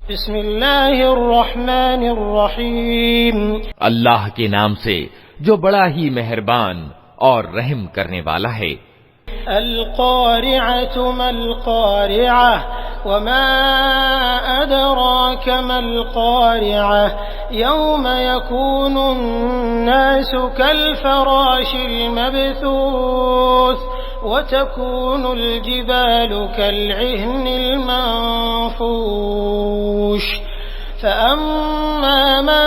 बिस्मिल्लाहिर्रहमानिर्रहीम। अल्लाह के नाम से जो बड़ा ही मेहरबान और रहम करने वाला है। अल क़ारिअतु मल क़ारिअह वमा अदराक मल क़ारिअह यौम यकूनुन्नासु कल फ़राशिल मबसूस वतकूनुल जिबालु कल्इह्निल मंफूश फ़अम्मा मन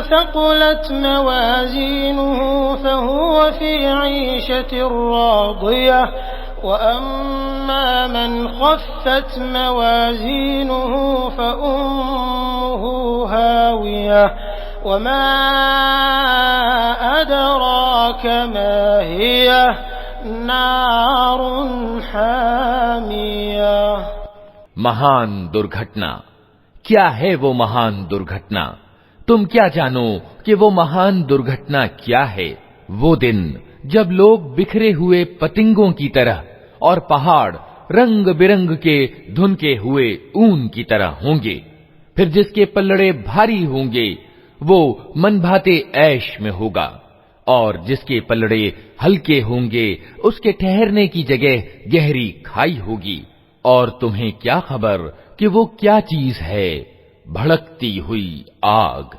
थक़ुलत मवाज़ीनुहु फ़हुव फ़ी ईशतिर राज़ियह वअम्मा मन ख़फ़्फ़त मवाज़ीनुहु फ़उम्मुहु हावियह वमा अदराक मा हियह नारुन हामियह। महान दुर्घटना, क्या है वो महान दुर्घटना? तुम क्या जानो कि वो महान दुर्घटना क्या है? वो दिन जब लोग बिखरे हुए पतिंगों की तरह और पहाड़ रंग बिरंग के धुनके हुए ऊन की तरह होंगे। फिर जिसके पल्लड़े भारी होंगे वो मनभाते ऐश में होगा, और जिसके पल्लड़े हल्के होंगे उसके ठहरने की जगह गहरी खाई होगी। और तुम्हें क्या खबर कि वो क्या चीज है? भड़कती हुई आग।